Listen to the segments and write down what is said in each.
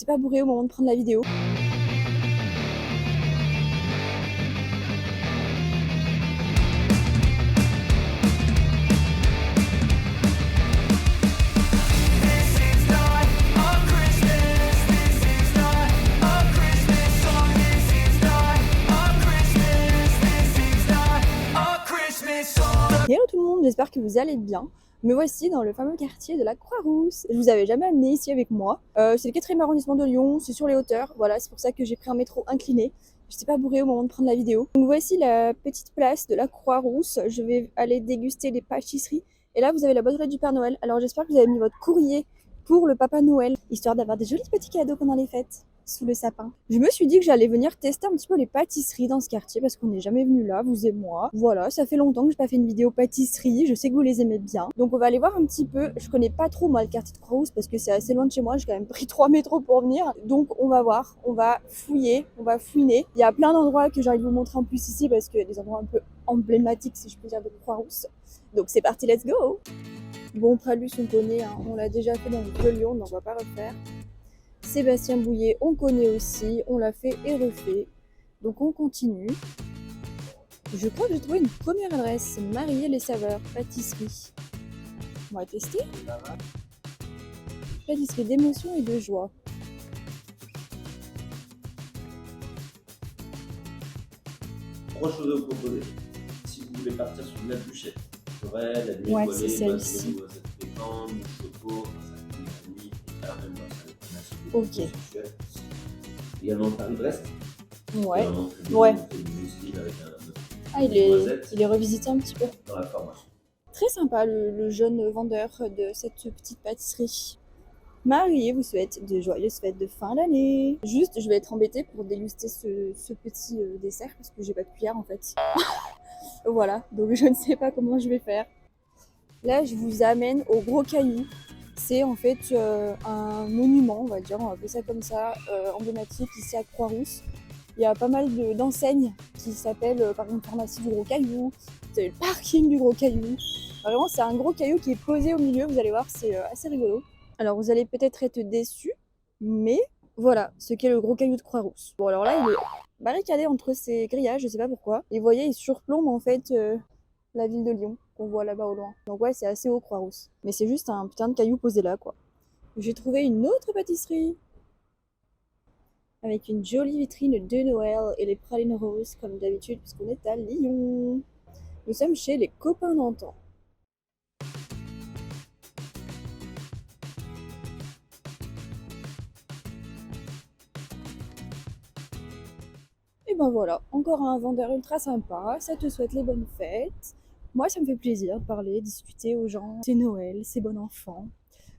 J'étais pas bourrée au moment de prendre la vidéo. Hello tout le monde, j'espère que vous allez bien. Me voici dans le fameux quartier de la Croix-Rousse. Je vous avais jamais amené ici avec moi. C'est le 4e arrondissement de Lyon, c'est sur les hauteurs. Voilà, c'est pour ça que j'ai pris un métro incliné. J'étais pas bourrée au moment de prendre la vidéo. Donc voici la petite place de la Croix-Rousse. Je vais aller déguster des pâtisseries. Et là, vous avez la boîte aux lettres du Père Noël. Alors j'espère que vous avez mis votre courrier pour le Papa Noël, histoire d'avoir des jolis petits cadeaux pendant les fêtes. Sous le sapin. Je me suis dit que j'allais venir tester un petit peu les pâtisseries dans ce quartier parce qu'on n'est jamais venu là, vous et moi. Voilà, ça fait longtemps que j'ai pas fait une vidéo pâtisserie, je sais que vous les aimez bien. Donc on va aller voir un petit peu. Je connais pas trop moi le quartier de Croix-Rousse parce que c'est assez loin de chez moi, j'ai quand même pris 3 métros pour venir. Donc on va voir, on va fouiller, on va fouiner. Il y a plein d'endroits que j'ai envie de vous montrer en plus ici parce qu'il y a des endroits un peu emblématiques si je peux dire de Croix-Rousse. Donc c'est parti, let's go. Bon, Pralus on connaît, hein. On l'a déjà fait dans le Vieux-Lyon, donc on va pas refaire. Sébastien Bouillet, on connaît aussi, on l'a fait et refait. Donc on continue. Je crois que j'ai trouvé une première adresse, Marier les saveurs, pâtisserie. On va tester. Pâtisserie d'émotion et de joie. Trois choses à vous proposer. Si vous voulez partir sur une bûchette, forêt, la nuit Ouais, étoilée, c'est celle-ci. noisette pétante, choco, ça finit la nuit, et caramel maçon. Ok. Également Paris-Brest. Ouais. Ouais. Ouais. Du muesli avec un Ah, il est revisité un petit peu. dans la formation. Très sympa le jeune vendeur de cette petite pâtisserie. Marie vous souhaite de joyeuses fêtes de fin d'année. Juste, je vais être embêtée pour déguster ce petit dessert parce que j'ai pas de cuillère en fait. Voilà, donc je ne sais pas comment je vais faire. Là, je vous amène au Gros Caillou. C'est en fait un monument, on va dire, on va appeler ça comme ça, emblématique ici à Croix-Rousse. Il y a pas mal d'enseignes qui s'appellent par exemple Pharmacie du Gros Caillou, vous avez le parking du Gros Caillou. Vraiment, c'est un gros caillou qui est posé au milieu, vous allez voir, c'est assez rigolo. Alors, vous allez peut-être être déçus, mais voilà ce qu'est le Gros Caillou de Croix-Rousse. Bon, alors là, il est barricadé entre ces grillages, je sais pas pourquoi. Et vous voyez, il surplombe en fait la ville de Lyon, qu'on voit là-bas au loin. Donc ouais, c'est assez haut Croix-Rousse. Mais c'est juste un putain de caillou posé là, quoi. J'ai trouvé une autre pâtisserie avec une jolie vitrine de Noël et les pralines roses comme d'habitude puisqu'on est à Lyon. Nous sommes chez les copains d'antan. Et ben voilà, encore un vendeur ultra sympa, ça te souhaite les bonnes fêtes. Moi ça me fait plaisir de parler, discuter aux gens. C'est Noël, c'est bon enfant.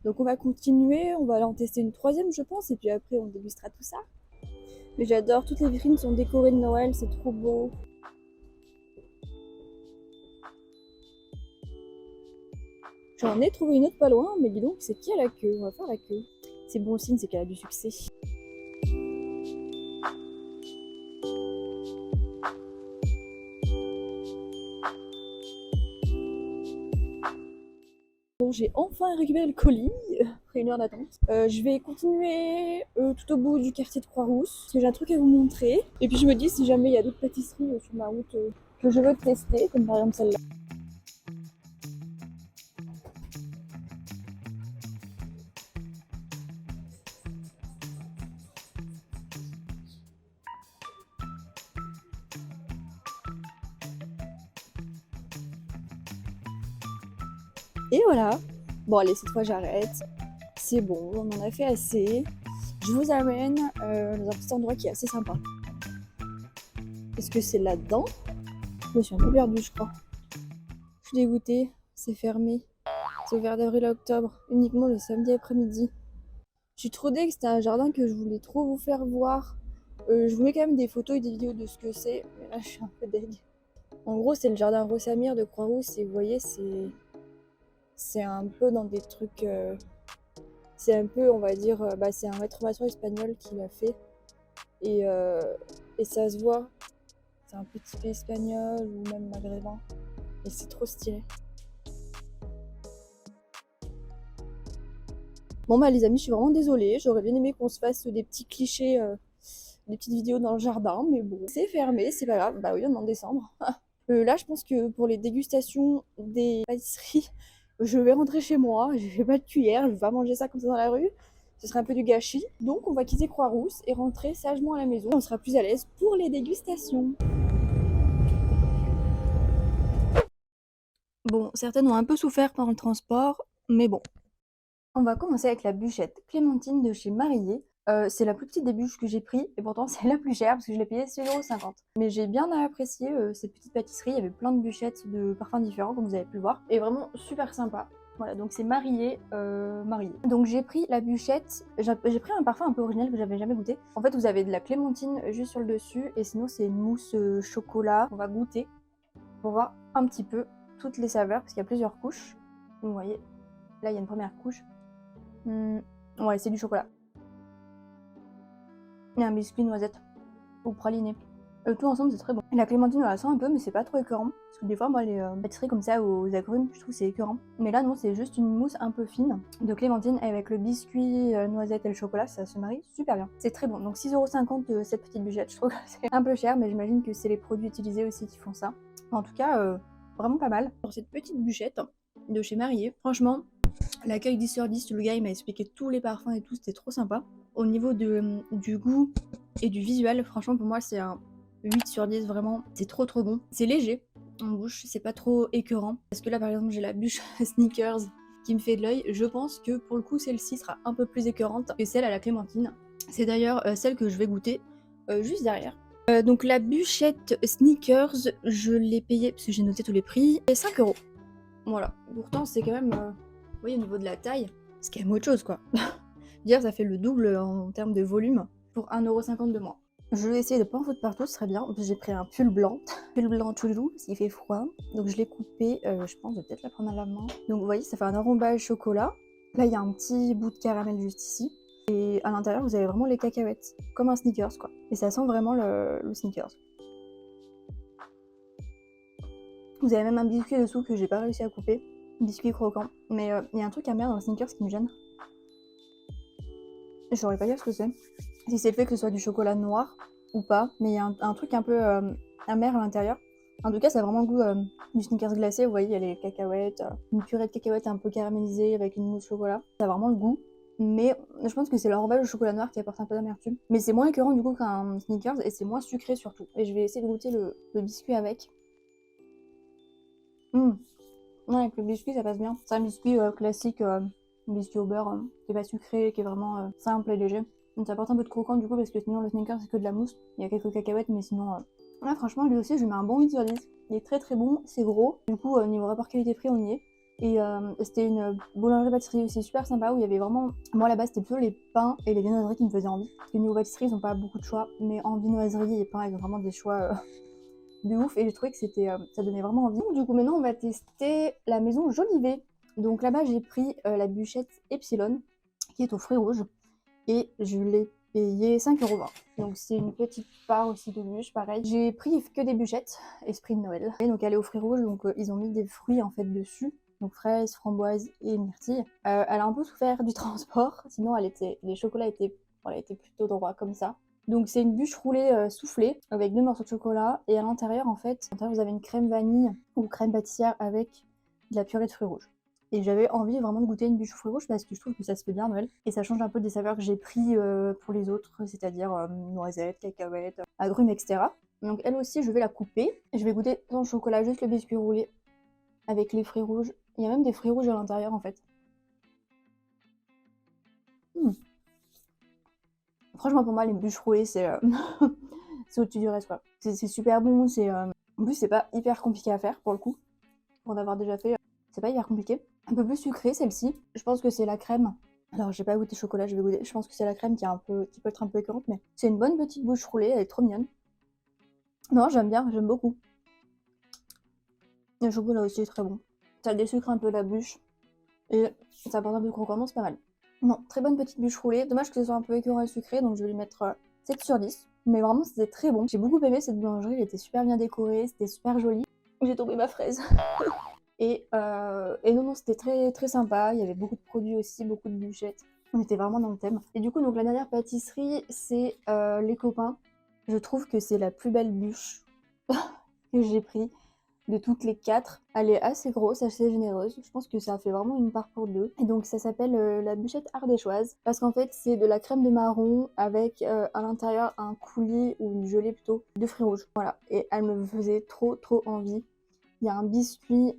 Donc on va continuer, on va aller en tester une troisième je pense et puis après on dégustera tout ça. Mais j'adore, toutes les vitrines sont décorées de Noël, c'est trop beau. J'en ai trouvé une autre pas loin, mais dis donc, c'est qui à la queue? On va faire la queue. C'est bon signe, c'est qu'elle a du succès. Bon, j'ai enfin récupéré le colis, après une heure d'attente. Je vais continuer tout au bout du quartier de Croix-Rousse, parce que j'ai un truc à vous montrer. Et puis je me dis, si jamais il y a d'autres pâtisseries sur ma route que je veux tester, comme par exemple celle-là. Et voilà. Bon allez, cette fois j'arrête. C'est bon, on en a fait assez. Je vous amène dans un petit endroit qui est assez sympa. Est-ce que c'est là-dedans? Je me suis un peu perdue, je crois. Je suis dégoûtée, c'est fermé. C'est ouvert d'avril à octobre, uniquement le samedi après-midi. Je suis trop deg, c'était un jardin que je voulais trop vous faire voir. Je vous mets quand même des photos et des vidéos de ce que c'est, mais là je suis un peu deg. En gros, c'est le jardin Rossamir de Croix-Rousse et vous voyez, c'est un peu dans des trucs. C'est un peu, on va dire, c'est un maître maçon espagnol qui l'a fait. Et ça se voit, c'est un petit peu espagnol ou même maghrébin. Et c'est trop stylé. Bon bah les amis, je suis vraiment désolée, j'aurais bien aimé qu'on se fasse des petits clichés, des petites vidéos dans le jardin, mais bon, c'est fermé, c'est pas grave, bah oui, on est en décembre. Là, je pense que pour les dégustations des pâtisseries, je vais rentrer chez moi, j'ai pas de cuillère, je vais pas manger ça comme ça dans la rue, ce serait un peu du gâchis. Donc on va quitter Croix-Rousse et rentrer sagement à la maison, on sera plus à l'aise pour les dégustations. Bon, certaines ont un peu souffert pendant le transport, mais bon. On va commencer avec la bûchette Clémentine de chez Marillier. C'est la plus petite des bûches que j'ai pris et pourtant c'est la plus chère parce que je l'ai payée 6,50 €. Mais j'ai bien apprécié cette petite pâtisserie, il y avait plein de bûchettes de parfums différents comme vous avez pu le voir et vraiment super sympa. Voilà, donc c'est Marillier, Marillier. Donc j'ai pris la bûchette, j'ai pris un parfum un peu original que j'avais jamais goûté. En fait vous avez de la clémentine juste sur le dessus et sinon c'est une mousse chocolat. On va goûter pour voir un petit peu toutes les saveurs parce qu'il y a plusieurs couches. Vous voyez, là il y a une première couche. Ouais, c'est du chocolat. Et un biscuit noisette ou praliné. Tout ensemble, c'est très bon. Et la clémentine, on la sent un peu, mais c'est pas trop écœurant. Parce que des fois, moi, les pâtisseries comme ça aux agrumes, je trouve c'est écœurant. Mais là, non, c'est juste une mousse un peu fine de clémentine avec le biscuit noisette et le chocolat, ça se marie super bien. C'est très bon. Donc 6,50 € cette petite bûchette. Je trouve que c'est un peu cher, mais j'imagine que c'est les produits utilisés aussi qui font ça. En tout cas, vraiment pas mal. Pour cette petite bûchette de chez Marillier, franchement, l'accueil 10 sur 10, le gars il m'a expliqué tous les parfums et tout, c'était trop sympa. Au niveau du goût et du visuel, franchement pour moi c'est un 8 sur 10 vraiment, c'est trop bon. C'est léger en bouche, c'est pas trop écœurant. Parce que là par exemple j'ai la bûche Snickers qui me fait de l'œil, je pense que pour le coup celle-ci sera un peu plus écœurante que celle à la clémentine. C'est d'ailleurs celle que je vais goûter juste derrière. Donc la bûchette Snickers, je l'ai payée, parce que j'ai noté tous les prix, et 5 €. Voilà, pourtant c'est quand même... vous voyez, au niveau de la taille, c'est quand même autre chose, quoi. Dire, ça fait le double en termes de volume pour 1,50 € de moins. Je vais essayer de pas en foutre partout, ce serait bien. En plus, j'ai pris un pull blanc Choulou, parce qu'il fait froid. Donc je l'ai coupé, je pense, de peut-être la prendre à la main. Donc vous voyez, ça fait un enrobage chocolat. Là, il y a un petit bout de caramel juste ici. Et à l'intérieur, vous avez vraiment les cacahuètes, comme un Snickers, quoi. Et ça sent vraiment le Snickers. Vous avez même un biscuit dessous que j'ai pas réussi à couper. Biscuit croquant. Mais il y a un truc amer dans le Snickers qui me gêne. Je saurais pas dire ce que c'est. Si c'est le fait que ce soit du chocolat noir ou pas, mais il y a un truc un peu amer à l'intérieur. En tout cas, ça a vraiment le goût du Snickers glacé. Vous voyez, il y a les cacahuètes, une purée de cacahuètes un peu caramélisée avec une mousse chocolat. Ça a vraiment le goût. Mais je pense que c'est l'enrobage au chocolat noir qui apporte un peu d'amertume. Mais c'est moins écœurant du coup qu'un Snickers et c'est moins sucré surtout. Et je vais essayer de goûter le biscuit avec. Ouais, avec le biscuit, ça passe bien. C'est un biscuit classique, un biscuit au beurre, qui est pas sucré, qui est vraiment simple et léger. Donc ça apporte un peu de croquant du coup, parce que sinon le Snickers c'est que de la mousse. Il y a quelques cacahuètes, mais sinon... Ouais, franchement, lui aussi, je lui mets un bon 8 sur 10. Il est très bon, c'est gros. Du coup, niveau rapport qualité-prix, on y est. Et c'était une boulangerie-pâtisserie aussi super sympa, où il y avait vraiment... Moi, là-bas, c'était plutôt les pains et les viennoiseries qui me faisaient envie. Parce que niveau pâtisserie, ils ont pas beaucoup de choix. Mais en viennoiserie et pain, ils ont vraiment des choix... de ouf et j'ai trouvé que c'était ça donnait vraiment envie. Du coup maintenant on va tester la maison Jolivet. Donc là-bas j'ai pris la bûchette Epsilon qui est aux fruits rouges et je l'ai payé 5,20 €. Donc c'est une petite part aussi de bûche, pareil. J'ai pris que des bûchettes esprit de Noël. Et donc elle est aux fruits rouges, donc ils ont mis des fruits en fait dessus. Donc fraises, framboises et myrtilles. Elle a un peu souffert du transport, sinon les chocolats étaient plutôt droits comme ça. Donc c'est une bûche roulée soufflée avec 2 morceaux de chocolat et à l'intérieur en fait, vous avez une crème vanille ou crème pâtissière avec de la purée de fruits rouges. Et j'avais envie vraiment de goûter une bûche aux fruits rouges parce que je trouve que ça se fait bien à Noël et ça change un peu des saveurs que j'ai pris pour les autres, c'est-à-dire noisettes, cacahuètes, agrumes, etc. Donc elle aussi je vais la couper. Je vais goûter sans chocolat, juste le biscuit roulé avec les fruits rouges. Il y a même des fruits rouges à l'intérieur en fait. Franchement, pour moi, les bûches roulées, c'est c'est au-dessus du reste, quoi. C'est super bon, en plus, c'est pas hyper compliqué à faire, pour le coup. Pour en avoir déjà fait, c'est pas hyper compliqué. Un peu plus sucré, celle-ci. Je pense que c'est la crème. Alors, j'ai pas goûté chocolat, je vais goûter. Je pense que c'est la crème qui peut être un peu écœurante, mais c'est une bonne petite bûche roulée, elle est trop mignonne. Non, j'aime bien, j'aime beaucoup. Le chocolat aussi est très bon. Ça désucre un peu la bûche, et ça apporte un peu de croquant, non, c'est pas mal. Non, très bonne petite bûche roulée. Dommage que ce soit un peu écœurant et sucré, donc je vais lui mettre 7 sur 10. Mais vraiment, c'était très bon. J'ai beaucoup aimé cette boulangerie, elle était super bien décorée, c'était super joli. J'ai tombé ma fraise. et non, c'était très sympa. Il y avait beaucoup de produits aussi, beaucoup de bûchettes. On était vraiment dans le thème. Et du coup, donc la dernière pâtisserie, c'est les copains. Je trouve que c'est la plus belle bûche que j'ai pris de toutes les 4. Elle est assez grosse, assez généreuse. Je pense que ça fait vraiment une part pour 2. Et donc ça s'appelle la bûchette ardéchoise. Parce qu'en fait, c'est de la crème de marron avec à l'intérieur un coulis ou une gelée plutôt de fruits rouges. Voilà. Et elle me faisait trop envie. Il y a un biscuit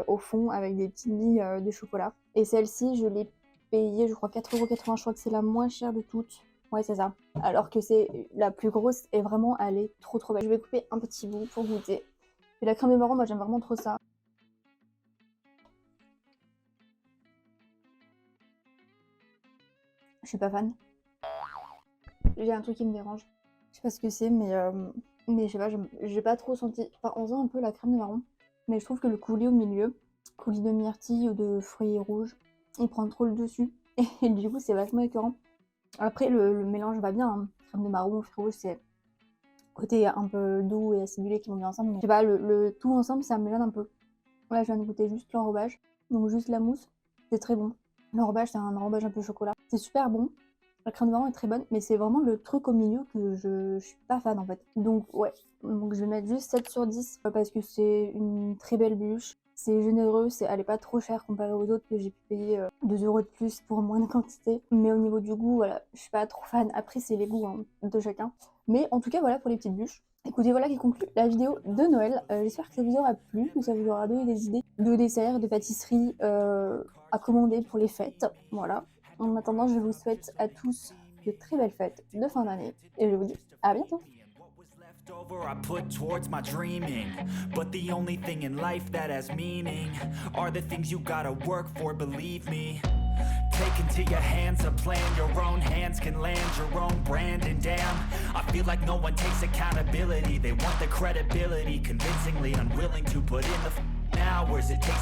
au fond avec des petites billes de chocolat. Et celle-ci, je l'ai payée, je crois 4,80 €. Je crois que c'est la moins chère de toutes. Ouais, c'est ça. Alors que c'est la plus grosse et vraiment, elle est trop belle. Je vais couper un petit bout pour goûter. Et la crème de marron, moi j'aime vraiment trop ça. Je suis pas fan. J'ai un truc qui me dérange. Je sais pas ce que c'est, mais je sais pas, j'ai pas trop senti. Enfin, on sent un peu la crème de marron. Mais je trouve que le coulis au milieu, coulis de myrtille ou de fruits rouges, il prend trop le dessus. Et du coup, c'est vachement écœurant. Après, le mélange va bien. Hein. Crème de marron, fruits rouges, c'est côté un peu doux et acidulé qui vont bien ensemble. Mais je sais pas, le tout ensemble, ça me gêne un peu. Là, je viens de goûter juste l'enrobage. Donc juste la mousse, c'est très bon. L'enrobage, c'est un enrobage un peu chocolat. C'est super bon. La crème de marron est très bonne, mais c'est vraiment le truc au milieu que je suis pas fan en fait. Donc ouais, donc je vais mettre juste 7 sur 10 parce que c'est une très belle bûche. C'est généreux, elle est pas trop chère comparée aux autres que j'ai pu payer 2 € de plus pour moins de quantité. Mais au niveau du goût, voilà, je suis pas trop fan. Après, c'est les goûts hein, de chacun. Mais en tout cas, voilà pour les petites bûches. Écoutez, voilà qui conclut la vidéo de Noël. J'espère que ça vous aura plu, que ça vous aura donné des idées de desserts, de pâtisseries à commander pour les fêtes. Voilà. En attendant, je vous souhaite à tous de très belles fêtes de fin d'année et je vous dis à bientôt. I put towards my dreaming, but the only thing in life that has meaning are the things you gotta work for, believe me. Take into your hands a plan, your own hands can land your own brand, and damn, I feel like no one takes accountability. They want the credibility, convincingly unwilling to put in the hours it takes